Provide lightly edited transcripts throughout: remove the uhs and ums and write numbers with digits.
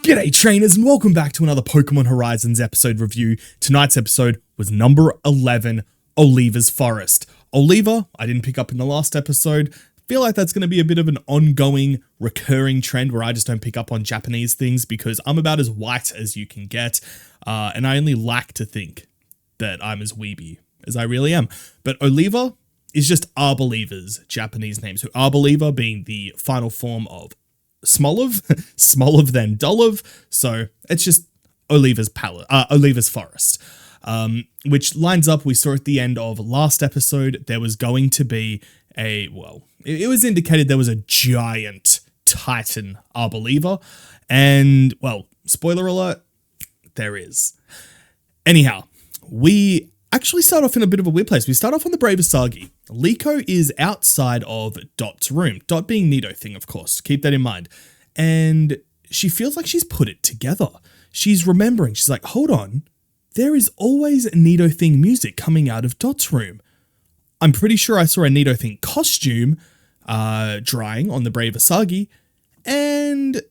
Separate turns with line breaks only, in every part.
G'day trainers and welcome back to another Pokémon Horizons episode review. Tonight's episode was number 11, Oliva's Forest. Oliva, I didn't pick up in the last episode. Feel like that's going to be a bit of an ongoing, recurring trend where I just don't pick up on Japanese things because I'm about as white as you can get, and I only like to think that I'm as weeby as I really am. But Oliva is just Arboliva's Japanese name. So Arboliva being the final form of Smoliv, Smoliv then Doliv, so it's just Oliva's Forest, which lines up, we saw at the end of last episode, there was going to be it was indicated there was a giant Titan Arboliva, and, well, spoiler alert, there is. Anyhow, we actually start off in a bit of a weird place. We start off on the Brave Asagi. Liko is outside of Dot's room. Dot being Nidothing, of course. Keep that in mind. And she feels like she's put it together. She's remembering. She's like, hold on. There is always Nidothing music coming out of Dot's room. I'm pretty sure I saw a Nidothing costume drying on the Brave Asagi. And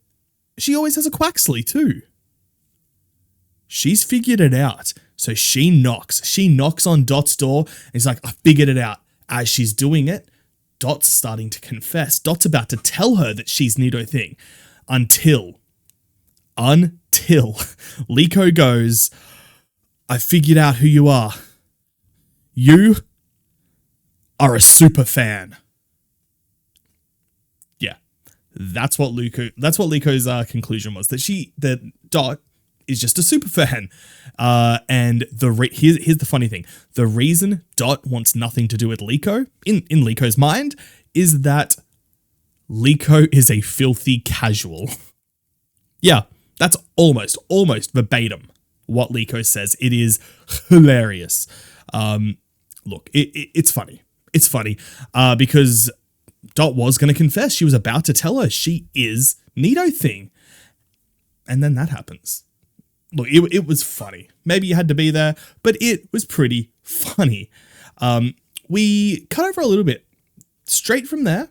she always has a Quaxley too. She's figured it out. So she knocks. She knocks on Dot's door and he's like, I figured it out. As she's doing it, Dot's starting to confess. Dot's about to tell her that she's Nidothing. Until Liko goes, I figured out who you are. You are a super fan. Yeah. That's what Liko's conclusion was. That Dot is just a super fan. And here's the funny thing. The reason Dot wants nothing to do with Liko, in Liko's mind, is that Liko is a filthy casual. Yeah, that's almost verbatim what Liko says. It is hilarious. Look, it's funny. It's funny because Dot was going to confess. She was about to tell her she is Nidothing. And then that happens. Look, it was funny. Maybe you had to be there, but it was pretty funny. We cut over a little bit. Straight from there,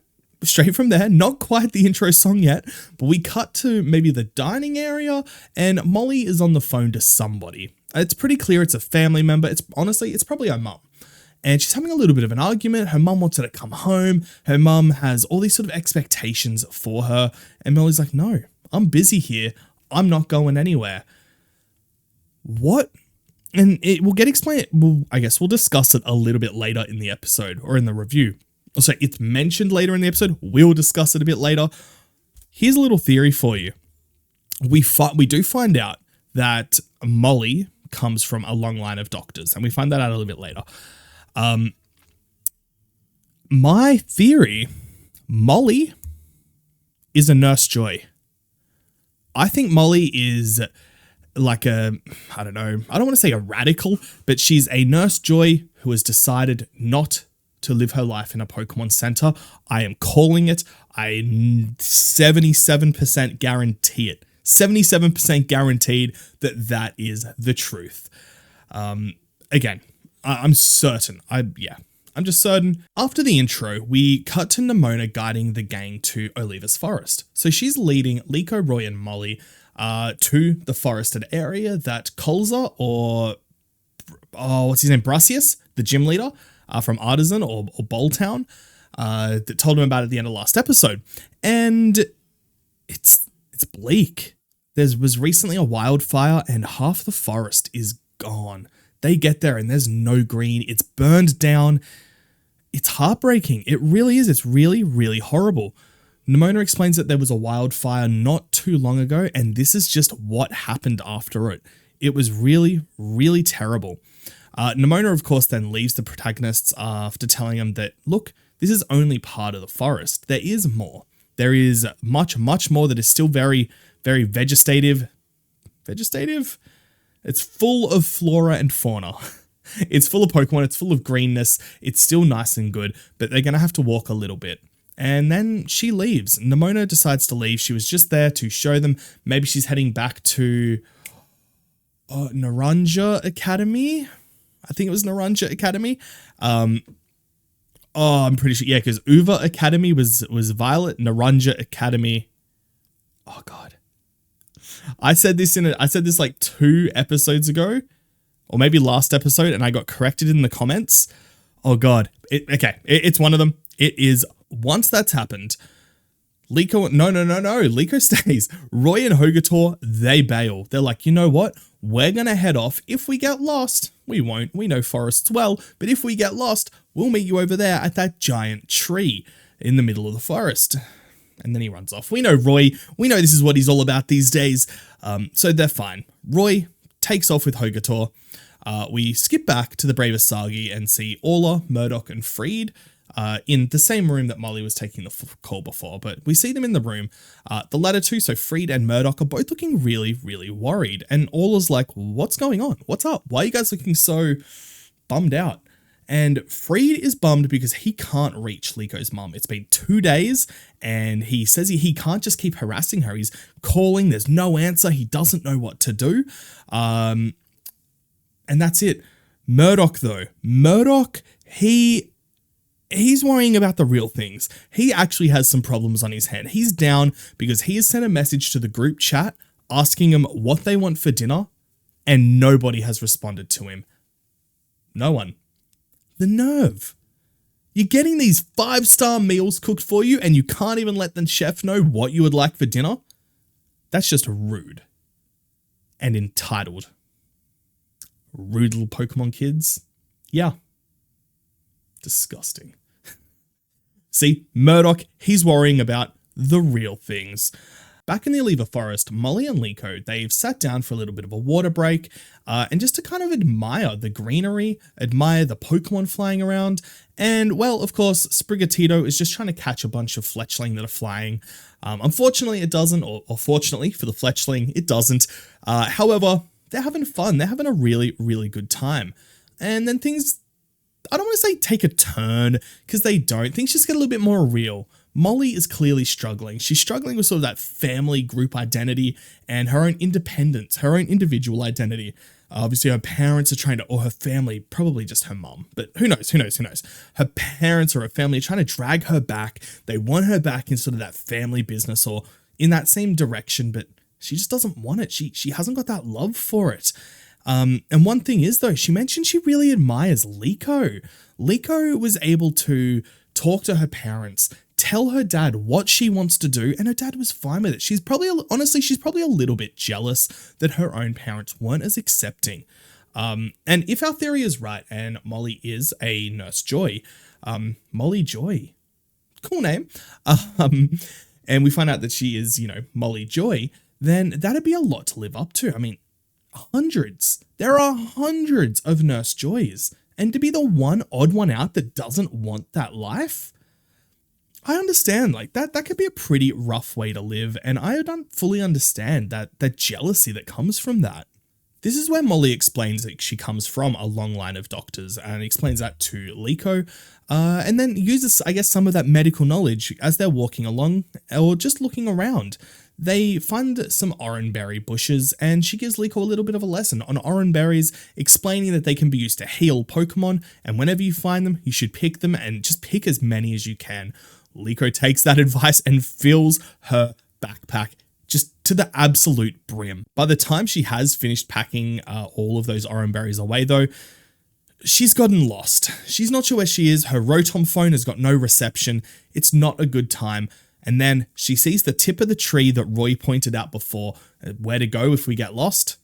not quite the intro song yet, but we cut to maybe the dining area, and Molly is on the phone to somebody. It's pretty clear it's a family member. It's probably her mum. And she's having a little bit of an argument. Her mum wants her to come home. Her mum has all these sort of expectations for her. And Molly's like, no, I'm busy here. I'm not going anywhere. What? And it will get explained. Well, I guess we'll discuss it a little bit later in the episode or in the review. Also, it's mentioned later in the episode. We'll discuss it a bit later. Here's a little theory for you. We do find out that Molly comes from a long line of doctors, and we find that out a little bit later. My theory, Molly is a Nurse Joy. I think Molly is like I don't want to say a radical, but she's a Nurse Joy who has decided not to live her life in a Pokemon Center. I am calling it. I 77% guarantee it. 77% guaranteed that is the truth. Again, I'm certain. I'm just certain. After the intro, we cut to Nimona guiding the gang to Oliva's Forest. So she's leading Liko, Roy, and Molly to the forested area that Colza Brasius, the gym leader from Artisan or Boltown, that told him about at the end of last episode. And it's bleak. There was recently a wildfire and half the forest is gone. They get there and there's no green. It's burned down. It's heartbreaking. It really is. It's really, really horrible. Nimona explains that there was a wildfire not too long ago, and this is just what happened after it. It was really, really terrible. Nimona, of course, then leaves the protagonists after telling them that, look, this is only part of the forest. There is more. There is much, much more that is still very, very vegetative. Vegetative? It's full of flora and fauna. It's full of Pokemon. It's full of greenness. It's still nice and good, but they're going to have to walk a little bit. And then she leaves. Nimona decides to leave. She was just there to show them. Maybe she's heading back to Naranja Academy. I think it was Naranja Academy. I'm pretty sure. Yeah, because Uva Academy was Violet. Naranja Academy. Oh, God. I said this like 2 episodes ago, or maybe last episode, and I got corrected in the comments. Oh God. It's one of them. It is, once that's happened, Liko, no. Liko stays. Roy and Hogator, they bail. They're like, you know what? We're going to head off. If we get lost, we won't. We know forests well. But if we get lost, we'll meet you over there at that giant tree in the middle of the forest. And then he runs off. We know Roy. We know this is what he's all about these days. So they're fine. Roy takes off with Hogator. We skip back to the brave Asagi and see Orla, Murdoch, and Freed in the same room that Molly was taking the call before, but we see them in the room. The latter two, so Freed and Murdoch, are both looking really, really worried. And Orla's like, what's going on? What's up? Why are you guys looking so bummed out? And Freed is bummed because he can't reach Liko's mum. It's been 2 days and he says he can't just keep harassing her. He's calling, there's no answer. He doesn't know what to do. And that's it. Murdoch though. Murdoch, he's worrying about the real things. He actually has some problems on his hand. He's down because he has sent a message to the group chat asking him what they want for dinner, and nobody has responded to him. No one. The nerve. You're getting these 5-star meals cooked for you and you can't even let the chef know what you would like for dinner? That's just rude. And entitled. Rude little Pokemon kids. Yeah. Disgusting. See, Murdoch, he's worrying about the real things. Back in the Oliva Forest, Molly and Liko, they've sat down for a little bit of a water break and just to kind of admire the greenery, admire the Pokemon flying around. And, well, of course, Sprigatito is just trying to catch a bunch of fletchling that are flying. Unfortunately, it doesn't, or fortunately for the fletchling, it doesn't. However, they're having fun. They're having a really, really good time. And then things, I don't want to say take a turn, because they don't. Things just get a little bit more real. Molly is clearly struggling. She's struggling with sort of that family group identity and her own independence, her own individual identity. Obviously, her parents are trying to, or her family, probably just her mom, but who knows? Her parents or her family are trying to drag her back. They want her back in sort of that family business or in that same direction, but she just doesn't want it. She hasn't got that love for it. And one thing is, though, she mentioned she really admires Liko. Liko was able to talk to her parents, tell her dad what she wants to do, and her dad was fine with it. She's probably a little bit jealous that her own parents weren't as accepting. And if our theory is right, and Molly is a Nurse Joy, Molly Joy, cool name, and we find out that she is, Molly Joy, then that'd be a lot to live up to. I mean, there are hundreds of Nurse Joys, and to be the one odd one out that doesn't want that life, I understand, like that could be a pretty rough way to live, and I don't fully understand that jealousy that comes from that. This is where Molly explains that she comes from a long line of doctors and explains that to Liko, and then uses, I guess, some of that medical knowledge as they're walking along or just looking around. They find some oranberry bushes, and she gives Liko a little bit of a lesson on oranberries, explaining that they can be used to heal Pokemon, and whenever you find them, you should pick them and just pick as many as you can. Liko takes that advice and fills her backpack just to the absolute brim. By the time she has finished packing all of those oranberries away, though, she's gotten lost. She's not sure where she is. Her Rotom phone has got no reception. It's not a good time. And then she sees the tip of the tree that Roy pointed out before, where to go if we get lost.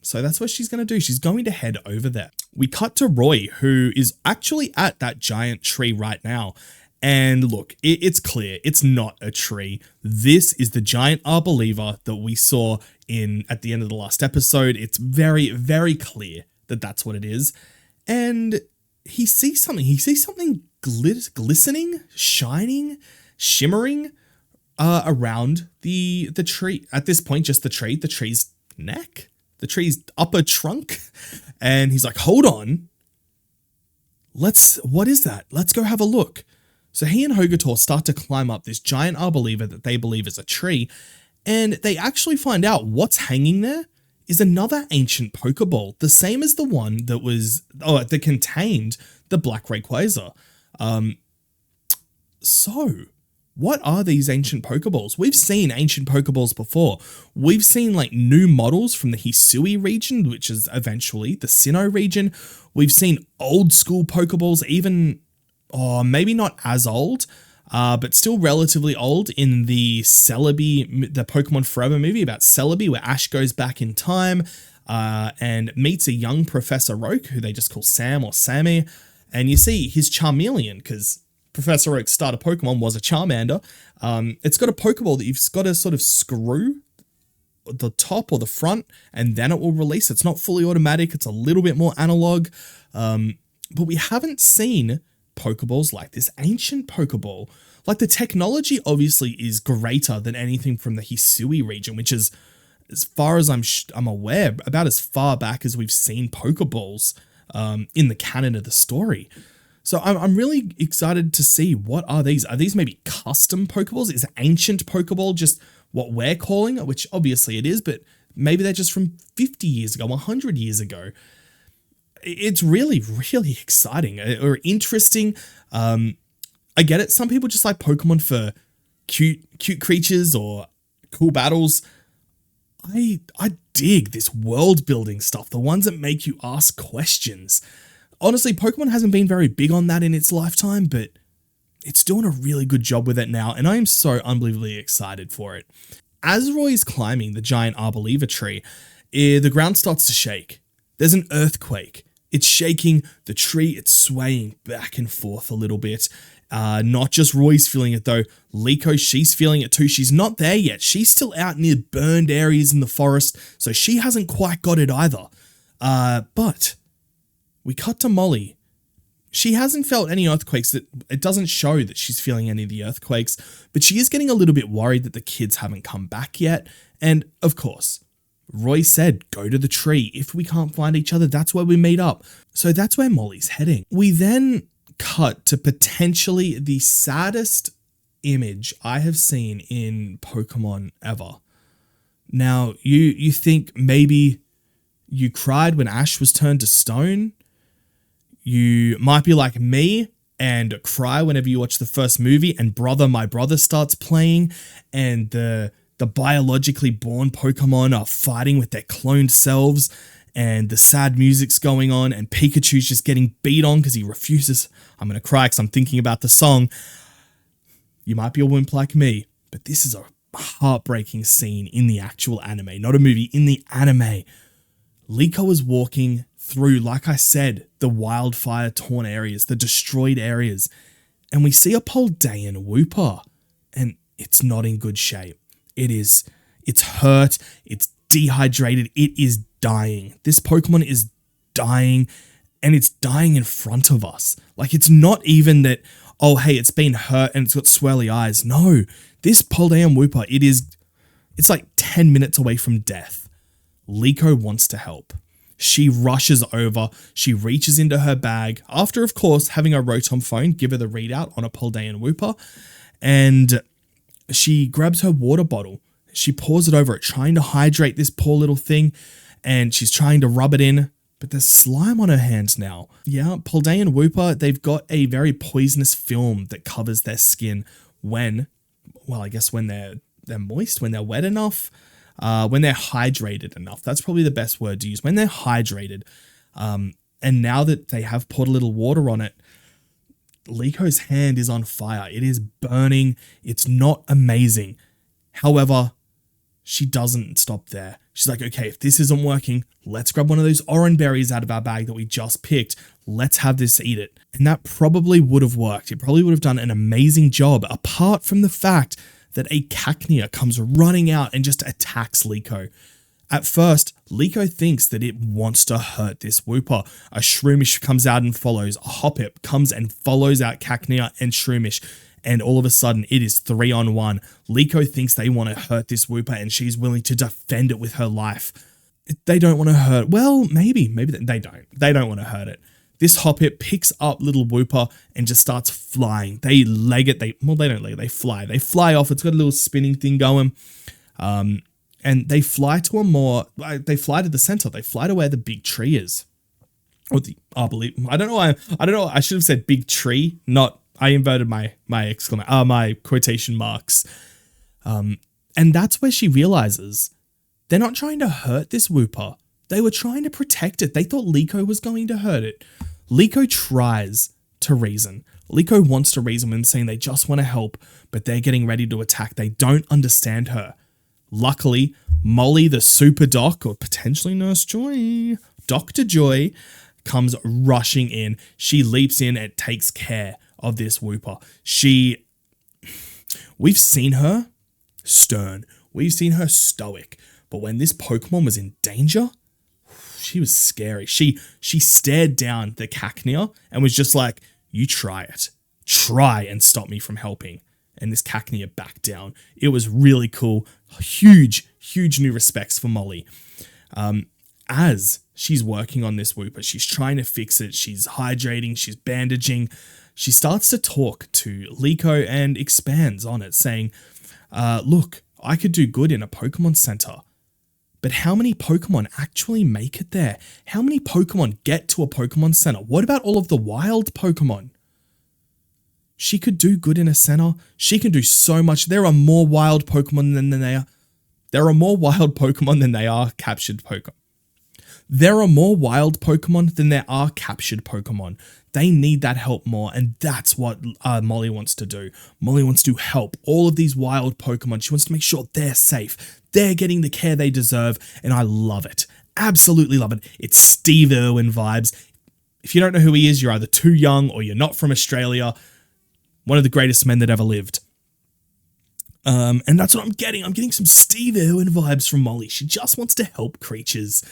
So that's what she's going to do. She's going to head over there. We cut to Roy, who is actually at that giant tree right now. And look, it's clear it's not a tree. This is the Giant Arboliva that we saw at the end of the last episode. It's very, very clear that that's what it is. And he sees something. He sees something glistening, shining, shimmering around the tree. At this point, just the tree's neck, the tree's upper trunk. And he's like, hold on. What is that? Let's go have a look. So he and Hogator start to climb up this giant arboliva that they believe is a tree, and they actually find out what's hanging there is another ancient Pokeball, the same as the one that contained the Black Rayquaza. So what are these ancient Pokeballs? We've seen ancient Pokeballs before. We've seen like new models from the Hisui region, which is eventually the Sinnoh region. We've seen old school Pokeballs, even, maybe not as old, but still relatively old in the Celebi, the Pokemon Forever movie about Celebi, where Ash goes back in time and meets a young Professor Oak, who they just call Sam or Sammy. And you see his Charmeleon, because Professor Oak's starter Pokemon was a Charmander. It's got a Pokeball that you've got to sort of screw the top or the front, and then it will release. It's not fully automatic. It's a little bit more analog. But we haven't seen Pokeballs like this ancient Pokeball. Like, the technology obviously is greater than anything from the Hisui region, which is, as far as I'm aware, about as far back as we've seen Pokeballs in the canon of the story. So I'm really excited to see, what are these? Are these maybe custom Pokeballs? Is ancient Pokeball just what we're calling it? Which obviously it is, but maybe they're just from 50 years ago, 100 years ago. It's really, really exciting or interesting. I get it. Some people just like Pokemon for cute creatures or cool battles. I dig this world building stuff, the ones that make you ask questions. Honestly, Pokemon hasn't been very big on that in its lifetime, but it's doing a really good job with it now, and I am so unbelievably excited for it. As Roy's climbing the Giant Arboliva tree, the ground starts to shake. There's an earthquake. It's shaking the tree, it's swaying back and forth a little bit. Not just Roy's feeling it though. Liko, she's feeling it too. She's not there yet. She's still out near burned areas in the forest, so she hasn't quite got it either. But we cut to Molly. She hasn't felt any earthquakes. It doesn't show that she's feeling any of the earthquakes, but she is getting a little bit worried that the kids haven't come back yet. And of course, Roy said, go to the tree. If we can't find each other, that's where we meet up. So that's where Molly's heading. We then cut to potentially the saddest image I have seen in Pokemon ever. Now, you think maybe you cried when Ash was turned to stone? You might be like me and cry whenever you watch the first movie and My Brother starts playing and the biologically born Pokemon are fighting with their cloned selves and the sad music's going on and Pikachu's just getting beat on because he refuses. I'm going to cry because I'm thinking about the song. You might be a wimp like me, but this is a heartbreaking scene in the actual anime, not a movie, in the anime. Liko is walking through, like I said, the wildfire torn areas, the destroyed areas, and we see a Poldean Wooper, and it's not in good shape. It's hurt, it's dehydrated, it is dying. This Pokemon is dying, and it's dying in front of us. Like, it's not even that, oh, hey, it's been hurt and it's got swirly eyes. No, this Poldean Wooper, it's like 10 minutes away from death. Liko wants to help. She rushes over, she reaches into her bag, after, of course, having a Rotom phone give her the readout on a Poldean Wooper, and she grabs her water bottle. She pours it over it, trying to hydrate this poor little thing, and she's trying to rub it in, but there's slime on her hands now. Yeah, Poldean Wooper, they've got a very poisonous film that covers their skin when they're moist, when they're wet enough, when they're hydrated enough. That's probably the best word to use, when they're hydrated. And now that they have poured a little water on it, Liko's hand is on fire. It is burning. It's not amazing. However, she doesn't stop there. She's like, okay, if this isn't working, let's grab one of those orange berries out of our bag that we just picked. Let's have this, eat it. And that probably would have worked. It probably would have done an amazing job, apart from the fact that a Cacnea comes running out and just attacks Liko. At first, Liko thinks that it wants to hurt this Wooper. A Shroomish comes out and follows. A Hoppip comes and follows out Cacnea and Shroomish. And all of a sudden, it is 3-on-1. Liko thinks they want to hurt this Wooper and she's willing to defend it with her life. They don't want to hurt. Well, maybe they don't. They don't want to hurt it. This Hoppip picks up little Wooper and just starts flying. They leg it. They don't leg it. They fly. They fly off. It's got a little spinning thing going. And they fly to they fly to the center. They fly to where the big tree is. Or the Arboliva. I don't know. I should have said big tree, not I inverted my quotation marks. And that's where she realizes they're not trying to hurt this Wooper. They were trying to protect it. They thought Liko was going to hurt it. Liko tries to reason. Liko wants to reason with them, saying they just want to help, but they're getting ready to attack. They don't understand her. Luckily, Molly, the super doc, or potentially Nurse Joy, Dr. Joy, comes rushing in. She leaps in and takes care of this Wooper. We've seen her stern. We've seen her stoic. But when this Pokemon was in danger, she was scary. She stared down the Cacnea and was just like, you try it. Try and stop me from helping. And this Cacnea backed down. It was really cool. Huge new respects for Molly. As she's working on this Wooper, she's trying to fix it. She's hydrating. She's bandaging. She starts to talk to Liko and expands on it, saying, look, I could do good in a Pokemon Center. But how many Pokemon actually make it there? How many Pokemon get to a Pokemon Center? What about all of the wild Pokemon? She could do good in a center. She can do so much. There are more wild Pokemon than there are. There are more wild Pokemon than they are captured Pokemon. There are more wild Pokemon than there are captured Pokemon. They need that help more, and that's what Molly wants to do. Molly wants to help all of these wild Pokemon. She wants to make sure they're safe. They're getting the care they deserve, and I love it. Absolutely love it. It's Steve Irwin vibes. If you don't know who he is, you're either too young or you're not from Australia. One of the greatest men that ever lived. And that's what I'm getting. I'm getting some Steve Irwin vibes from Molly. She just wants to help creatures.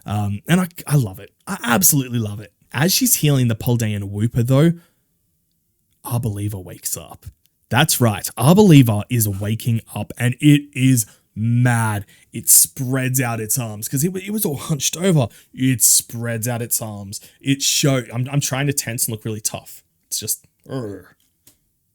And I love it. I absolutely love it. As she's healing the Paldean Wooper, though, Arboliva wakes up. That's right. Arboliva is waking up, and it is mad. It spreads out its arms because it was all hunched over. It spreads out its arms. I'm trying to tense and look really tough. It's just,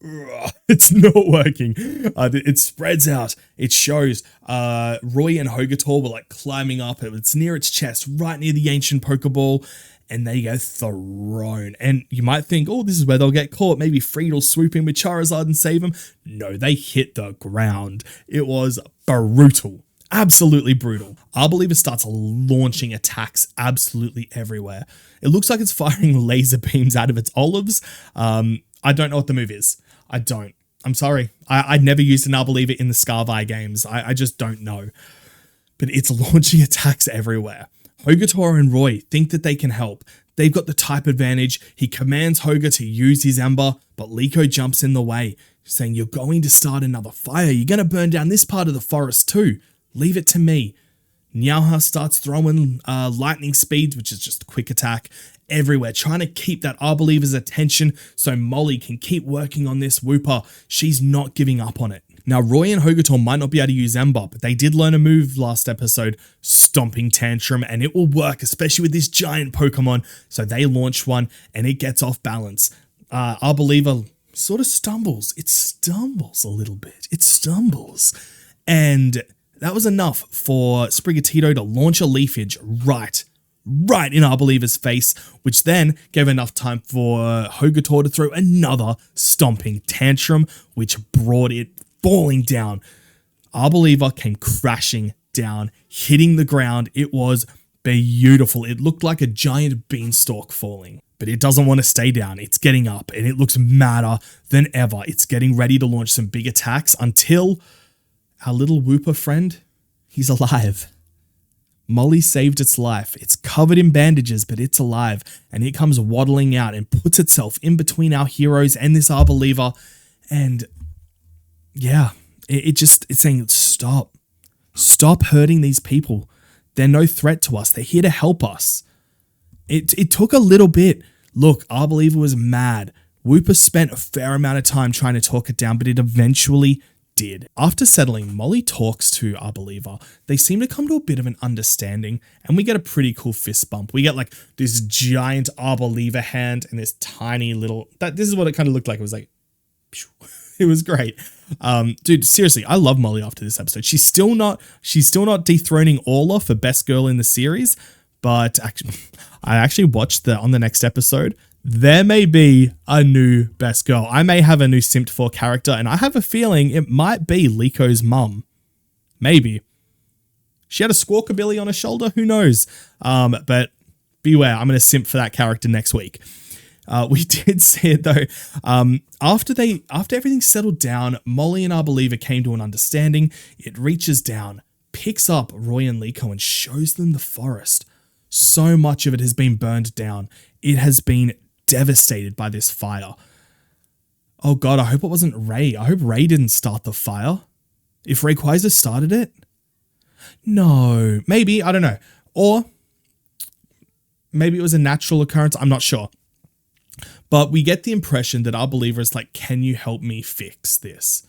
it's not working. It spreads out. It shows. Roy and Hogator were like climbing up. It's near its chest, right near the ancient Pokeball. And they get thrown. And you might think, oh, this is where they'll get caught. Maybe Freed will swoop in with Charizard and save them. No, they hit the ground. It was brutal. Absolutely brutal. Arboliva starts launching attacks absolutely everywhere. It looks like it's firing laser beams out of its olives. I don't know what the move is. I don't. I'm sorry. I'd never used an Arboliva in the Scarvi games. I just don't know. But it's launching attacks everywhere. Hogator and Roy think that they can help. They've got the type advantage. He commands Hoga to use his Ember, but Liko jumps in the way, saying, you're going to start another fire. You're going to burn down this part of the forest too. Leave it to me. Nyauha starts throwing lightning speed, which is just a quick attack, everywhere, trying to keep that Arboliva's attention so Molly can keep working on this Wooper. She's not giving up on it. Now, Roy and Hogator might not be able to use Ember, but they did learn a move last episode, Stomping Tantrum, and it will work, especially with this giant Pokemon. So they launch one, and it gets off balance. Arboliva sort of stumbles. It stumbles a little bit. It stumbles. And that was enough for Sprigatito to launch a Leafage right in Arboliva's face, which then gave enough time for Hogator to throw another Stomping Tantrum, which brought it falling down. Arboliva came crashing down, hitting the ground. It was beautiful. It looked like a giant beanstalk falling, but it doesn't want to stay down. It's getting up, and it looks madder than ever. It's getting ready to launch some big attacks until our little Wooper friend, he's alive. Molly saved its life. It's covered in bandages, but it's alive, and it comes waddling out and puts itself in between our heroes and this Arboliva, and yeah, it's saying, stop hurting these people. They're no threat to us. They're here to help us. It took a little bit. Look, Arboliva was mad. Wooper spent a fair amount of time trying to talk it down, but it eventually did. After settling, Molly talks to Arboliva. They seem to come to a bit of an understanding, and we get a pretty cool fist bump. We get like this giant Arboliva hand and this tiny little, this is what it kind of looked like. It was like, it was great. Dude, seriously, I love Molly after this episode. She's still not dethroning Orla for best girl in the series, but actually, I actually watched on the next episode, there may be a new best girl. I may have a new simped for character, and I have a feeling it might be Liko's mum. Maybe. She had a squawkabilly on her shoulder. Who knows? But beware. I'm going to simp for that character next week. We did see it though. After everything settled down, Molly and Arboliva came to an understanding. It reaches down, picks up Roy and Liko, and shows them the forest. So much of it has been burned down. It has been devastated by this fire. Oh God, I hope it wasn't Ray. I hope Ray didn't start the fire. If Rayquaza started it? No, maybe, I don't know. Or maybe it was a natural occurrence. I'm not sure. But we get the impression that Arboliva is like, can you help me fix this?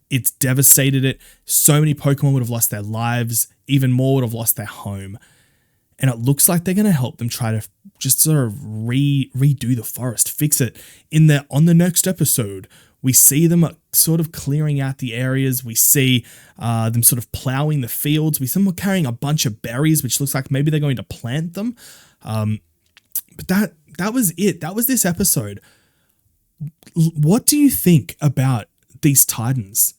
It's devastated it. So many Pokemon would have lost their lives. Even more would have lost their home. And it looks like they're going to help them try to just sort of redo the forest, fix it. On the next episode, we see them sort of clearing out the areas. We see them sort of plowing the fields. We see them carrying a bunch of berries, which looks like maybe they're going to plant them. But that was it. That was this episode. What do you think about these Titans?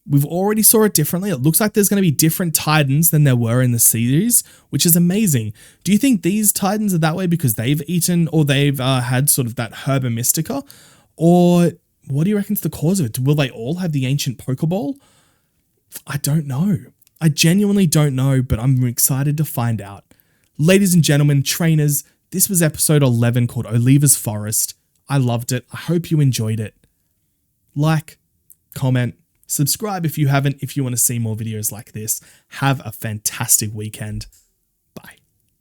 We've already saw it differently. It looks like there's going to be different Titans than there were in the series, which is amazing. Do you think these Titans are that way because they've eaten or they've had sort of that Herba Mystica? Or what do you reckon's the cause of it? Will they all have the ancient Pokeball? I don't know. I genuinely don't know, but I'm excited to find out. Ladies and gentlemen, trainers, this was episode 11 called Oliva's Forest. I loved it. I hope you enjoyed it. Like, comment, subscribe if you haven't, if you want to see more videos like this. Have a fantastic weekend.